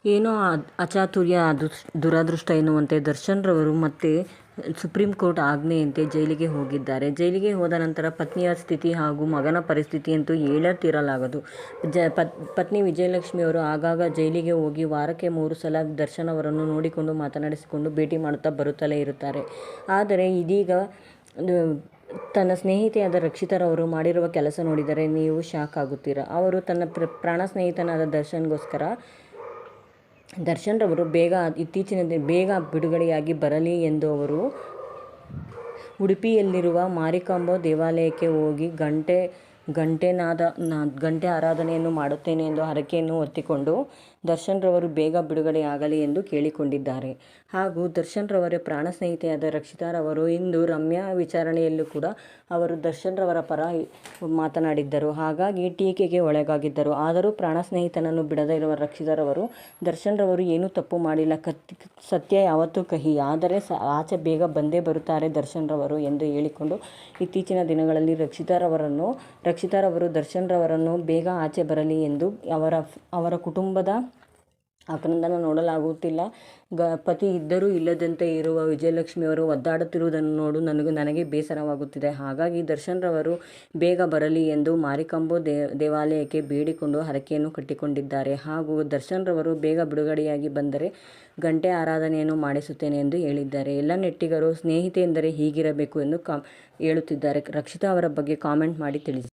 ಏನೋ ಅಚಾತುರ್ಯ ದುರಾದೃಷ್ಟ ಎನ್ನುವಂತೆ ದರ್ಶನ್ ರವರು ಮತ್ತೆ ಸುಪ್ರೀಂ ಕೋರ್ಟ್ ಆಜ್ಞೆಯಂತೆ ಜೈಲಿಗೆ ಹೋಗಿದ್ದಾರೆ. ಜೈಲಿಗೆ ಹೋದ ನಂತರ ಪತ್ನಿಯ ಸ್ಥಿತಿ ಹಾಗೂ ಮಗನ ಪರಿಸ್ಥಿತಿಯಂತೂ ಹೇಳತೀರಲಾಗದು. ಪತ್ನಿ ವಿಜಯಲಕ್ಷ್ಮಿ ಅವರು ಆಗಾಗ ಜೈಲಿಗೆ ಹೋಗಿ ವಾರಕ್ಕೆ 3 ಸಲ ದರ್ಶನ್ ಅವರನ್ನು ನೋಡಿಕೊಂಡು ಮಾತನಾಡಿಸಿಕೊಂಡು ಭೇಟಿ ಮಾಡುತ್ತಾ ಬರುತ್ತಲೇ ಇರುತ್ತಾರೆ. ಆದರೆ ಇದೀಗ ತನ್ನ ಸ್ನೇಹಿತೆಯಾದ ರಕ್ಷಿತಾರವರು ಮಾಡಿರುವ ಕೆಲಸ ನೋಡಿದರೆ ನೀವು ಶಾಕ್ ಆಗುತ್ತೀರಾ. ಅವರು ತನ್ನ ಪ್ರಾಣ ಸ್ನೇಹಿತನಾದ ದರ್ಶನ್ ರವರು ಬೇಗ ಬಿಡುಗಡೆಯಾಗಿ ಬರಲಿ ಎಂದು ಅವರು ಉಡುಪಿಯಲ್ಲಿರುವ ಮಾರಿಕಾಂಬಾ ದೇವಾಲಯಕ್ಕೆ ಹೋಗಿ ಗಂಟೆ ಆರಾಧನೆಯನ್ನು ಮಾಡುತ್ತೇನೆ ಎಂದು ಹರಕೆಯನ್ನು ಹೊತ್ತಿಕೊಂಡು ದರ್ಶನ್ ರವರು ಬೇಗ ಬಿಡುಗಡೆಯಾಗಲಿ ಎಂದು ಕೇಳಿಕೊಂಡಿದ್ದಾರೆ. ಹಾಗೂ ದರ್ಶನ್ ರವರ ಪ್ರಾಣ ಸ್ನೇಹಿತೆಯಾದ ರಕ್ಷಿತಾರವರು ಇಂದು ರಮ್ಯಾ ವಿಚಾರಣೆಯಲ್ಲೂ ಕೂಡ ಅವರು ದರ್ಶನ್ ರವರ ಪರ ಮಾತನಾಡಿದ್ದರು. ಹಾಗಾಗಿ ಟೀಕೆಗೆ ಒಳಗಾಗಿದ್ದರು. ಆದರೂ ಪ್ರಾಣ ಸ್ನೇಹಿತನನ್ನು ಬಿಡದೇ ಇರುವ ರಕ್ಷಿತಾರವರು ದರ್ಶನ್ ರವರು ಏನೂ ತಪ್ಪು ಮಾಡಿಲ್ಲ, ಸತ್ಯ ಯಾವತ್ತೂ ಕಹಿ, ಆದರೆ ಆಚೆ ಬೇಗ ಬಂದೇ ಬರುತ್ತಾರೆ ದರ್ಶನ್ ರವರು ಎಂದು ಹೇಳಿಕೊಂಡು ಇತ್ತೀಚಿನ ದಿನಗಳಲ್ಲಿ ರಕ್ಷಿತಾರವರು ದರ್ಶನ್ ರವರನ್ನು ಬೇಗ ಆಚೆ ಬರಲಿ ಎಂದು ಅವರ ಕುಟುಂಬದ ಆಕ್ರಂದನ ನೋಡಲಾಗುತ್ತಿಲ್ಲ. ಪತಿ ಇದ್ದರೂ ಇಲ್ಲದಂತೆ ಇರುವ ವಿಜಯಲಕ್ಷ್ಮಿಯವರು ಒದ್ದಾಡುತ್ತಿರುವುದನ್ನು ನೋಡು ನನಗೆ ಬೇಸರವಾಗುತ್ತಿದೆ. ಹಾಗಾಗಿ ದರ್ಶನ್ ರವರು ಬೇಗ ಬರಲಿ ಎಂದು ಮಾರಿಕಾಂಬಾ ದೇವಾಲಯಕ್ಕೆ ಬೇಡಿಕೊಂಡು ಹರಕೆಯನ್ನು ಕಟ್ಟಿಕೊಂಡಿದ್ದಾರೆ. ಹಾಗೂ ದರ್ಶನ್ ರವರು ಬೇಗ ಬಿಡುಗಡೆಯಾಗಿ ಬಂದರೆ ಗಂಟೆ ಆರಾಧನೆಯನ್ನು ಮಾಡಿಸುತ್ತೇನೆ ಎಂದು ಹೇಳಿದ್ದಾರೆ. ಎಲ್ಲ ನೆಟ್ಟಿಗರು ಸ್ನೇಹಿತೆ ಎಂದರೆ ಹೀಗಿರಬೇಕು ಎಂದು ಹೇಳುತ್ತಿದ್ದಾರೆ. ರಕ್ಷಿತಾ ಅವರ ಬಗ್ಗೆ ಕಾಮೆಂಟ್ ಮಾಡಿ ತಿಳಿಸಿ.